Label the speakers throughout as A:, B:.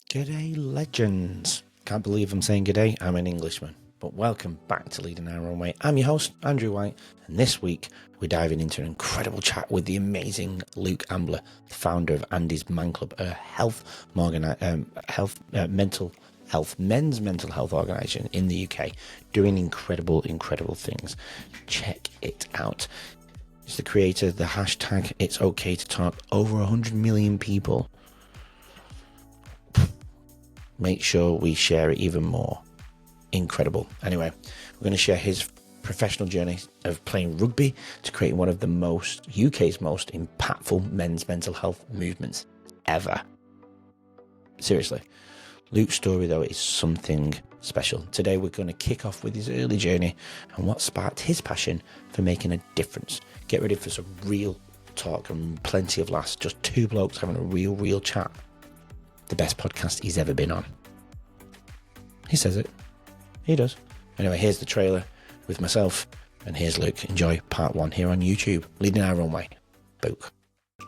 A: G'day, legends. Can't believe I'm saying g'day. I'm an Englishman. But welcome back to Leading Our Own Way. I'm your host, Andrew White, and this week we're diving into an incredible chat with the amazing Luke Ambler, the founder of Andy's Man Club, a men's mental health organisation in the UK, doing incredible things. Check it out. He's the creator of the hashtag ITSOKAYTOTALK. Over 100 million people. Make sure we share it even more. Incredible. Anyway, we're going to share his professional journey of playing rugby to create one of the UK's most impactful men's mental health movements ever. Seriously. Luke's story, though, is something special. Today, we're going to kick off with his early journey and what sparked his passion for making a difference. Get ready for some real talk and plenty of laughs. Just two blokes having a real chat. The best podcast he's ever been on. He says it. He does. Anyway, here's the trailer with myself, and here's Luke. Enjoy part one here on YouTube, Leading Our Own Way. Book.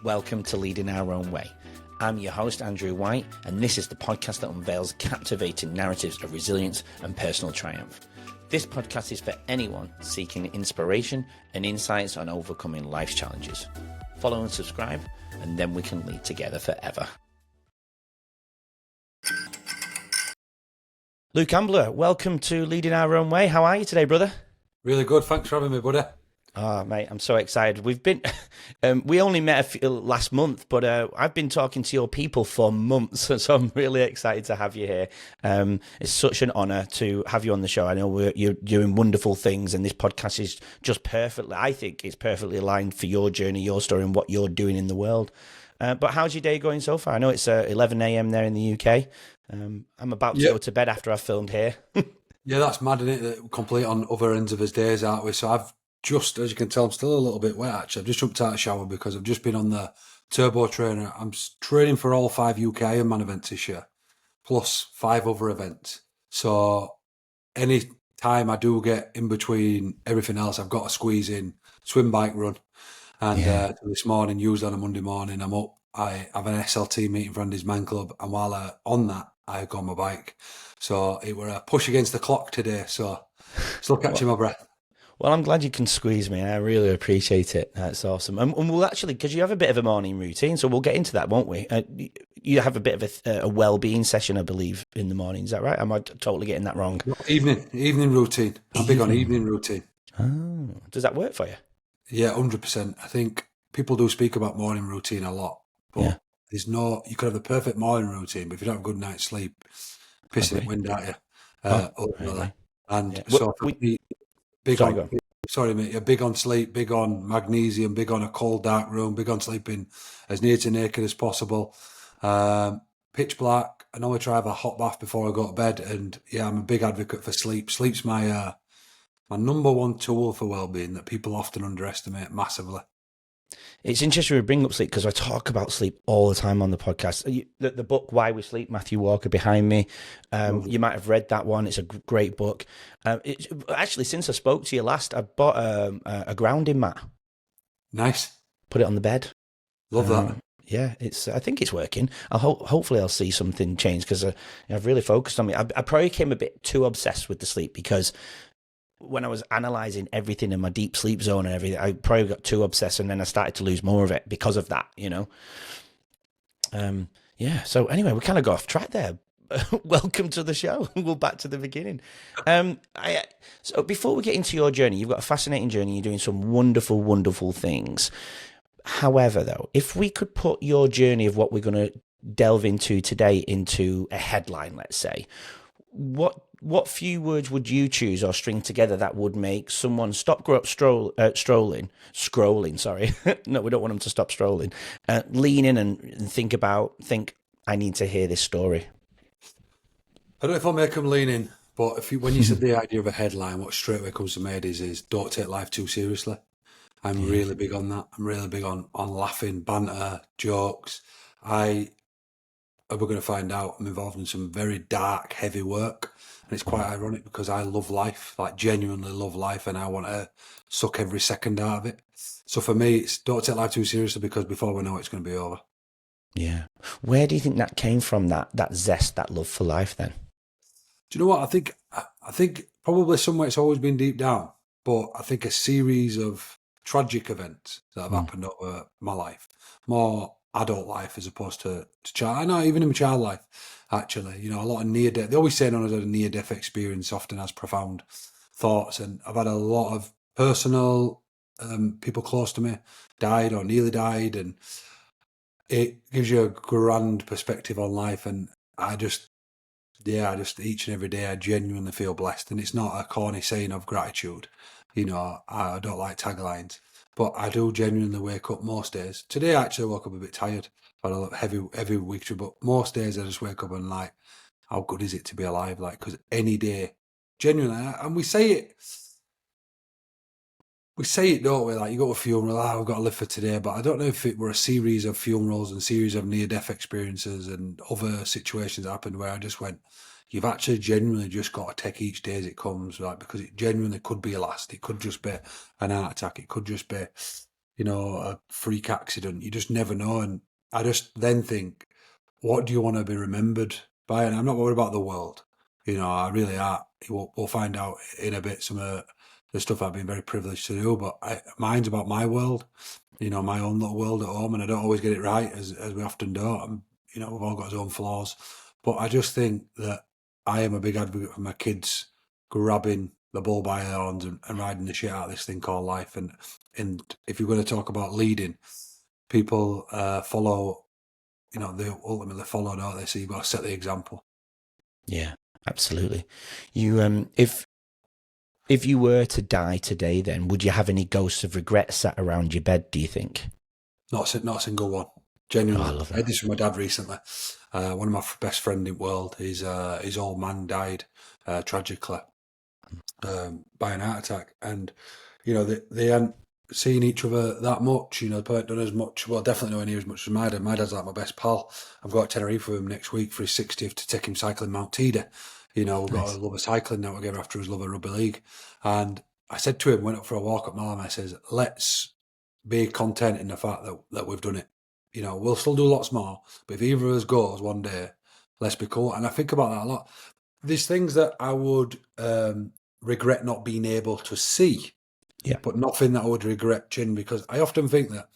A: Welcome to Leading Our Own Way. I'm your host, Andrew White, and this is the podcast that unveils captivating narratives of resilience and personal triumph. This podcast is for anyone seeking inspiration and insights on overcoming life's challenges. Follow and subscribe, and then we can lead together forever. Luke Ambler, welcome to Leading Our Own Way. How are you today, brother?
B: Really good. Thanks for having me, buddy.
A: Oh, mate, I'm so excited. We've been, we only met last month, but I've been talking to your people for months, so I'm really excited to have you here. It's such an honour to have you on the show. I know you're doing wonderful things, and this podcast is just perfectly, I think it's perfectly aligned for your journey, your story, and what you're doing in the world. But how's your day going so far? I know it's 11 a.m. there in the UK. I'm about to go to bed after I've filmed here.
B: Yeah, that's mad, isn't it? We're complete on other ends of his days, aren't we? So I've just, as you can tell, I'm still a little bit wet, actually. I've just jumped out of the shower because I've just been on the turbo trainer. I'm training for all 5 UK Ironman events this year, plus 5 other events. So any time I do get in between everything else, I've got to squeeze in swim, bike, run. And this morning, usually on a Monday morning, I'm up. I have an SLT meeting for Andy's Man Club, and while on that, I go on my bike. So it were a push against the clock today, so still catching my breath.
A: Well, I'm glad you can squeeze me. I really appreciate it. That's awesome. And we'll actually, because you have a bit of a morning routine, so we'll get into that, won't we? You have a bit of a Wellbeing session, I believe, in the morning. Is that right? Am I totally getting that wrong?
B: Evening routine. I'm big on evening routine.
A: Oh, does that work for you?
B: Yeah, 100%. I think people do speak about morning routine a lot, but there's no, you could have the perfect morning routine, but if you don't have a good night's sleep, pissing the wind at you. Ultimately. And so for me, sorry mate, you're big on sleep, big on magnesium, big on a cold dark room, big on sleeping as near to naked as possible. Pitch black. I normally try to have a hot bath before I go to bed, and yeah, I'm a big advocate for sleep. Sleep's my number one tool for well-being that people often underestimate massively.
A: It's interesting we bring up sleep because I talk about sleep all the time on the podcast. The book Why We Sleep, Matthew Walker behind me. You might have read that one. It's a great book. Actually, since I spoke to you last, I bought a grounding mat.
B: Nice.
A: Put it on the bed.
B: Love that.
A: Yeah, I think it's working. Hopefully I'll see something change because I've really focused on me. I probably became a bit too obsessed with the sleep because when I was analysing everything in my deep sleep zone and everything, I probably got too obsessed, and then I started to lose more of it because of that, you know. So anyway, we kind of got off track there. Welcome to the show. We're back to the beginning. So before we get into your journey, you've got a fascinating journey. You're doing some wonderful things. However, though, if we could put your journey of what we're going to delve into today into a headline, let's say, what few words would you choose or string together that would make someone stop scrolling? Sorry, no, we don't want them to stop strolling. Lean in and think, I need to hear this story.
B: I don't know if I'll make them lean in, but when you said the idea of a headline, what straight away comes to my head is don't take life too seriously. I'm really big on that. I'm really big on laughing, banter, jokes. We're going to find out I'm involved in some very dark, heavy work. And it's quite ironic because I love life, like genuinely love life, and I want to suck every second out of it. So for me, it's don't take life too seriously because before we know it's going to be over.
A: Yeah. Where do you think that came from? That zest, that love for life. Then.
B: Do you know what? I think probably somewhere it's always been deep down, but I think a series of tragic events that have
A: Mm.
B: happened over my life, more adult life as opposed to child. I know even in my child life, actually, you know, a lot of near death. They always say no one has had a near death experience often has profound thoughts, and I've had a lot of personal people close to me died or nearly died, and it gives you a grand perspective on life. And I just yeah, just each and every day I genuinely feel blessed. And it's not a corny saying of gratitude. You know, I don't like taglines, but I do genuinely wake up most days. Today I actually woke up a bit tired. Had a heavy week, but most days I just wake up and like, how good is it to be alive? Like, because any day, genuinely, and we say it, don't we? Like, you go to a funeral, we've got to live for today. But I don't know if it were a series of funerals and series of near-death experiences and other situations that happened where I just went, you've actually genuinely just got to take each day as it comes, like, because it genuinely could be a last. It could just be an heart attack. It could just be, you know, a freak accident. You just never know. And I just then think, what do you want to be remembered by? And I'm not worried about the world. You know, I really are. We'll find out in a bit some of the stuff I've been very privileged to do, but mine's about my world, you know, my own little world at home, and I don't always get it right, as we often don't. You know, we've all got our own flaws, but I just think that I am a big advocate for my kids grabbing the bull by the horns and riding the shit out of this thing called life. And if you're going to talk about leading, people follow, you know, they ultimately follow, don't they? So you've got to set the example.
A: Yeah, absolutely. You if you were to die today, then would you have any ghosts of regret sat around your bed? Do you think?
B: Not a single one.
A: Oh,
B: Genuinely,
A: I love
B: I had
A: that.
B: this from my dad recently. One of my best friend in the world, his old man died tragically by an heart attack, and you know they hadn't seen each other that much. You know, they hadn't done as much. Well, definitely nowhere near as much as my dad. My dad's like my best pal. I've got Tenerife with him next week for his 60th to take him cycling Mount Teeder. You know, we've got a
A: Nice.
B: love of cycling now together after his love of rugby league. And I said to him, went up for a walk at Malm, I says, let's be content in the fact that we've done it. You know, we'll still do lots more, but if either of us goes one day, let's be cool. And I think about that a lot. There's things that I would regret not being able to see,
A: Yeah.
B: but nothing that I would regret changing, because I often think that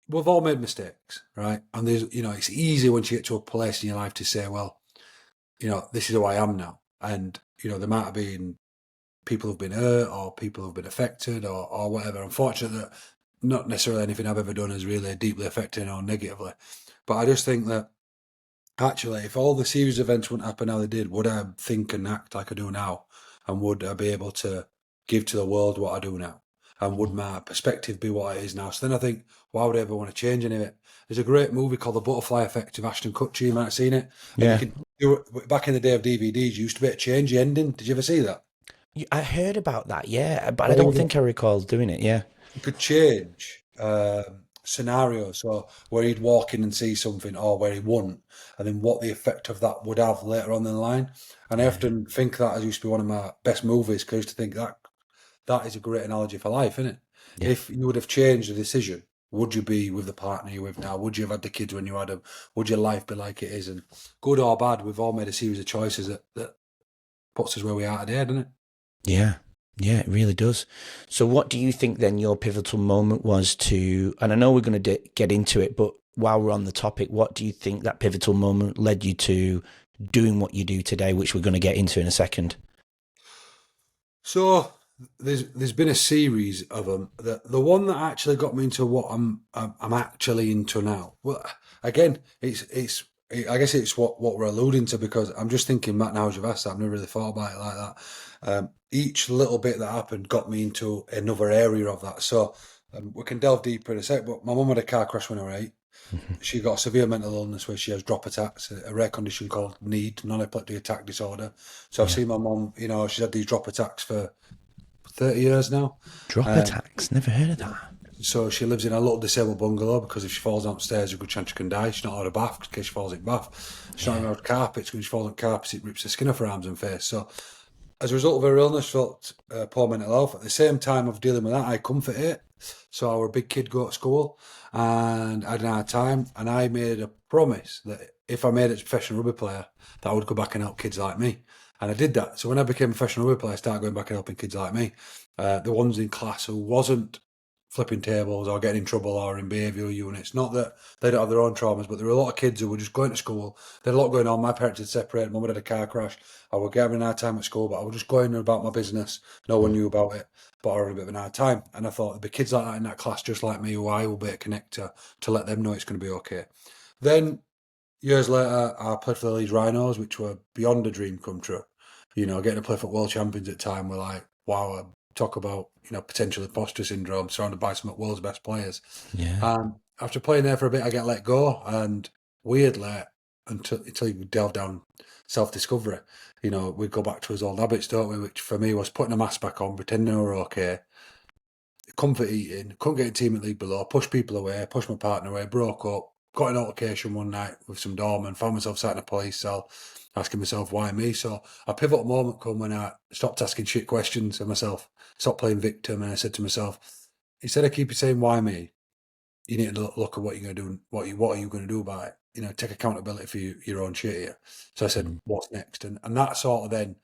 B: we've all made mistakes, right? And there's, you know, it's easy once you get to a place in your life to say, well, you know, this is who I am now. And, you know, there might have been people who've been hurt or people who've been affected or whatever. Unfortunately, that not necessarily anything I've ever done is really deeply affecting or negatively. But I just think that actually, if all the series of events wouldn't happen how they did, would I think and act like I do now? And would I be able to give to the world what I do now? And would my perspective be what it is now? So then I think, why would I ever want to change any of it? There's a great movie called The Butterfly Effect of Ashton Kutcher. You might have seen it. And you
A: Yeah.
B: can do it back in the day of DVDs. You used to be able to change the ending. Did you ever see that?
A: I heard about that, yeah, but I
B: All
A: don't
B: the
A: think I recall doing it. Yeah.
B: You could change scenarios, so where he'd walk in and see something, or where he wouldn't, and then what the effect of that would have later on in the line. And I
A: Yeah.
B: often think that used to be one of my best movies, because I used to think that that is a great analogy for life, isn't it?
A: Yeah.
B: If you would have changed the decision, would you be with the partner you're with now? Would you have had the kids when you had them? Would your life be like it is? And good or bad, we've all made a series of choices that puts us where we are today, doesn't it?
A: Yeah. Yeah, it really does. So, what do you think then your pivotal moment was to, and I know we're going to get into it, but while we're on the topic, what do you think that pivotal moment led you to doing what you do today, which we're going to get into in a second?
B: So there's been a series of them. The one that actually got me into what I'm actually into now. Well, again, I guess it's what we're alluding to, because I'm just thinking back now as you've asked that. I've never really thought about it like that. Each little bit that happened got me into another area of that. So we can delve deeper in a sec. But my mum had a car crash when I was 8.
A: Mhm.
B: She got a severe mental illness where she has drop attacks, a rare condition called NEAD, non-epileptic attack disorder. So I've
A: Yeah.
B: seen my mum, you know, she's had these drop attacks for 30 years now.
A: Drop
B: Um,
A: attacks. Never heard of that.
B: so she lives in a little disabled bungalow, because if she falls downstairs, a good chance she can die. She's not allowed a bath in case she falls in bath. She's not
A: Yeah.
B: allowed carpets. When she falls on carpets, it rips the skin off her arms and face. So as a result of her illness, felt poor mental health. At the same time of dealing with that, I comfort it. So I were a big kid go to school, and I had an hard time, and I made a promise that if I made it as a professional rugby player, that I would go back and help kids like me. And I did that. So when I became a professional rugby player, I started going back and helping kids like me. The ones in class who wasn't flipping tables or getting in trouble or in behavioural units. Not that they don't have their own traumas, but there were a lot of kids who were just going to school. They had a lot going on. My parents had separated. Mum had a car crash. I was having a hard time at school, but I was just going about my business. No one knew about it, but I had a bit of an hard time. And I thought there'd be kids like that in that class, just like me, who I will be a connector to let them know it's going to be okay. Then years later, I played for the Leeds Rhinos, which were beyond a dream come true. You know, getting to play for world champions at the time were like, wow, talk about, potential imposter syndrome, surrounded by some of the world's best players.
A: Yeah.
B: After playing there for a bit, I get let go, and weirdly, until you delve down self-discovery, we go back to his old habits, don't we? Which for me was putting a mask back on, pretending we were okay, comfort eating, couldn't get a team at League Below, pushed people away, pushed my partner away, broke up, got an altercation one night with some doormen, found myself sat in a police cell, asking myself, why me? So a pivotal moment come when I stopped asking shit questions of myself, stopped playing victim, and I said to myself, instead of keeping saying, why me? You need to look at what you're going to do, and what are you going to do about it? Take accountability for your own shit here. So I said, what's next? And that sort of then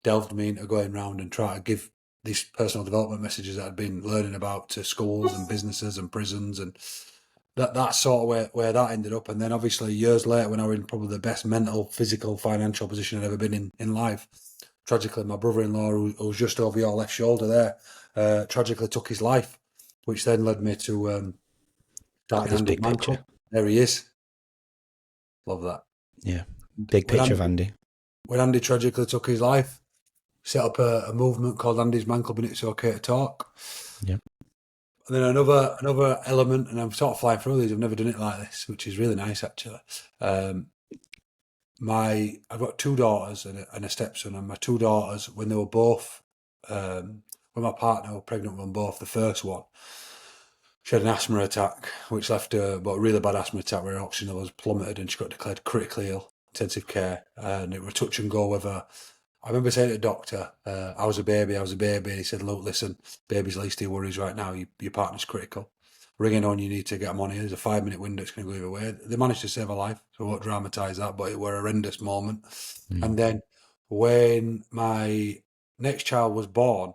B: delved me into going around and try to give these personal development messages that I'd been learning about to schools and businesses and prisons, and that's sort of where that ended up. And then obviously years later, when I was in probably the best mental, physical, financial position I'd ever been in life, tragically my brother-in-law, who was just over your left shoulder there, tragically took his life, which then led me to starting
A: This
B: Andy's
A: big
B: Man
A: picture.
B: Club. There he is. Love that.
A: Yeah. Big picture of Andy.
B: When Andy tragically took his life, set up a movement called Andy's Man Club, and It's Okay to Talk.
A: Yeah.
B: And then another element, and I'm sort of flying through these. I've never done it like this, which is really nice actually. I've got two daughters and a stepson, and my two daughters, when they were both, when my partner was pregnant with them both, the first one, she had an asthma attack, which left her, but a really bad asthma attack where her oxygen level was plummeted, and she got declared critically ill, intensive care, and it was touch and go with her. I remember saying to the doctor, I was a baby, and he said, look, listen, baby's least of your worries right now, your partner's critical. Ringing on, you need to get them on here. There's a 5-minute window, it's going to go either way. They managed to save her life, so I won't dramatise that, but it were a horrendous moment. And then when my next child was born,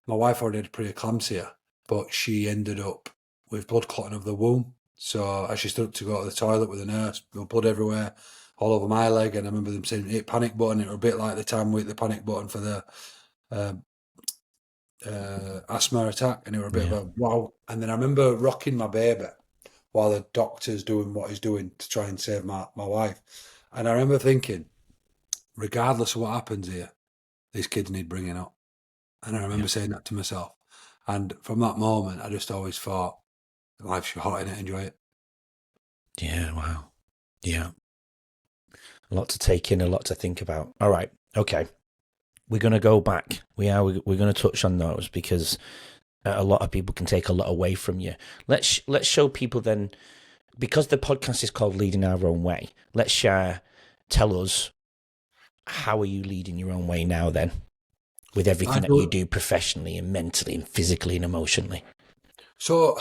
B: my wife already had preeclampsia, but she ended up with blood clotting of the womb. So as she stood up to go to the toilet with the nurse, there was blood everywhere, all over my leg, and I remember them saying hit panic button. It was a bit like the time we hit the panic button for the asthma attack, and it was a bit of a wow. And then I remember rocking my baby while the doctor's doing what he's doing to try and save my wife. And I remember thinking, regardless of what happens here, these kids need bringing up. And I remember saying that to myself. And from that moment, I just always thought, life's short, innit? Enjoy it.
A: Yeah, wow. Yeah. A lot to take in, a lot to think about. All right, okay. We're going to go back. We're going to touch on those because a lot of people can take a lot away from you. Let's show people then, because the podcast is called Leading Our Own Way, tell us, how are you leading your own way now then, with everything that you do professionally and mentally and physically and emotionally?
B: So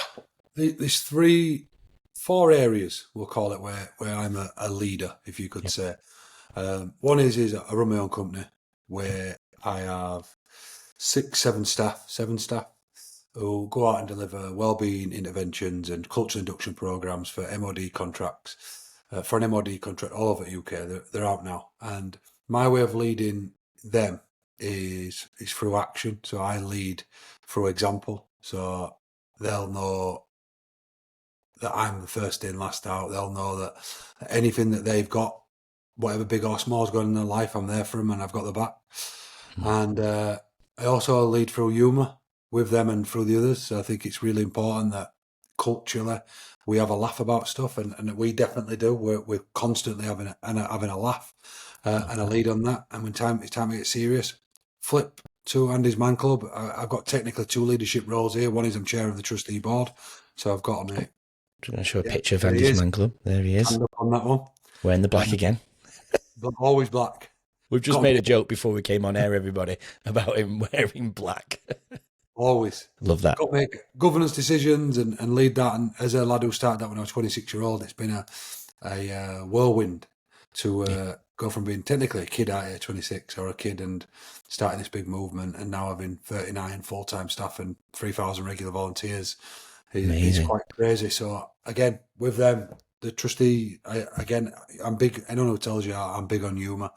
B: there's 4 areas, we'll call it, where I'm a leader, if you could say. One is I run my own company where I have 7 staff who go out and deliver wellbeing interventions and cultural induction programs for MOD contracts. For an MOD contract all over the UK, they're out now. And my way of leading them is through action. So I lead through example. So they'll know that I'm the first in, last out. They'll know that anything that they've got, whatever big or small is going on in their life, I'm there for them and I've got the back. And I also lead through humour with them and through the others. So I think it's really important that culturally we have a laugh about stuff, and we definitely do. We're constantly having a laugh and a lead on that. And when it's time to get serious, flip to Andy's Man Club. I've got technically 2 leadership roles here. One is I'm chair of the trustee board, so I've got
A: I'm going to show a picture of
B: there
A: Andy's Man Club. There he is.
B: Hand up on that one.
A: Wearing the black again.
B: Always black.
A: We've just made a joke before we came on air, everybody, about him wearing black.
B: Always.
A: Love that.
B: Got to make governance decisions and lead that. And as a lad who started that when I was 26-year-old, it's been a whirlwind to go from being technically a kid out here, 26, or a kid, and starting this big movement, and now having 39 full-time staff and 3,000 regular volunteers. It's quite crazy. So again, with them, the trustee, I'm big. Anyone who tells you I'm big on humour.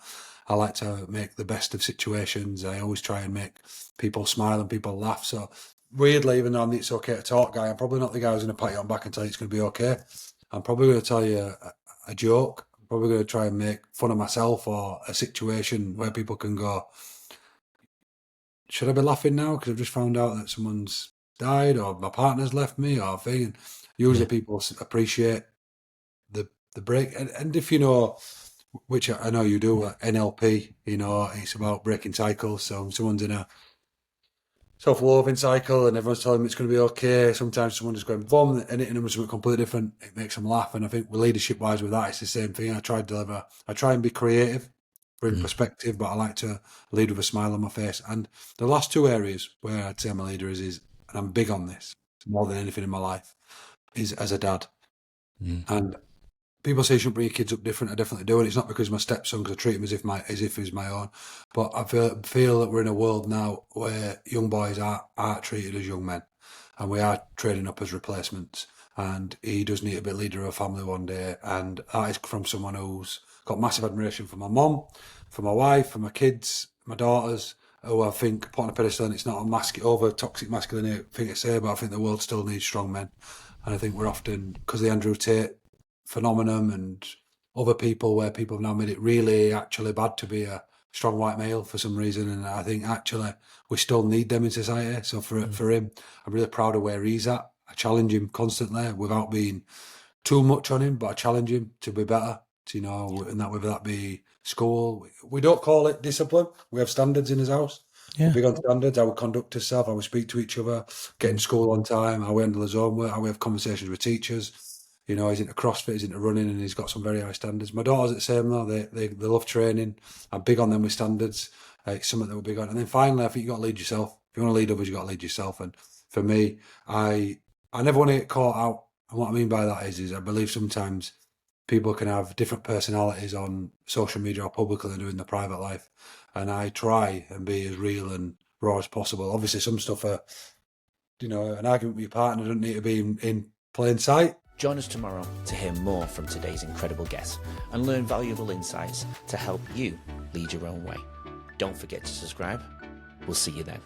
B: I like to make the best of situations. I always try and make people smile and people laugh. So weirdly, even though I'm the It's Okay to Talk guy, I'm probably not the guy who's going to pat you on the back and tell you it's going to be okay. I'm probably going to tell you a joke. I'm probably going to try and make fun of myself or a situation where people can go, should I be laughing now because I've just found out that someone's died or my partner's left me or thing. And usually people appreciate the break. And if you know, which I know you do, NLP, you know, it's about breaking cycles. So someone's in a self-loathing cycle and everyone's telling them it's going to be okay. Sometimes someone just going boom and hitting them with something completely different. It makes them laugh. And I think leadership-wise with that, it's the same thing. I try and be creative, bring perspective, but I like to lead with a smile on my face. And the last two areas where I'd say I'm a leader is and I'm big on this more than anything in my life, is as a dad. And people say you shouldn't bring your kids up different. I definitely do, and it's not because my stepson, because I treat him as if he's my own. But I feel that we're in a world now where young boys aren't treated as young men, and we are trading up as replacements. And he does need to be leader of a family one day, and that is from someone who's got massive admiration for my mum, for my wife, for my kids, my daughters, who I think put on a pedestal. And it's not a over toxic masculinity thing to say, but I think the world still needs strong men, and I think we're often, because of the Andrew Tate phenomenon and other people, where people have now made it really actually bad to be a strong white male for some reason. And I think actually we still need them in society. So for him, I'm really proud of where he's at. I challenge him constantly without being too much on him, but I challenge him to be better, you know, and that whether that be school. We don't call it discipline. We have standards in his house. We're big on standards, how we conduct ourselves, how we speak to each other, get in school on time, how we handle his homework, how we have conversations with teachers. You know, he's into CrossFit, he's into running, and he's got some very high standards. My daughter's the same though. They love training. I'm big on them with standards. It's something that we're big on. And then finally, I think you got to lead yourself. If you want to lead others, you got to lead yourself. And for me, I never want to get caught out. And what I mean by that is I believe sometimes people can have different personalities on social media or publicly and in their private life. And I try and be as real and raw as possible. Obviously, some stuff, you know, an argument with your partner doesn't need to be in plain sight.
A: Join us tomorrow to hear more from today's incredible guests and learn valuable insights to help you lead your own way. Don't forget to subscribe. We'll see you then.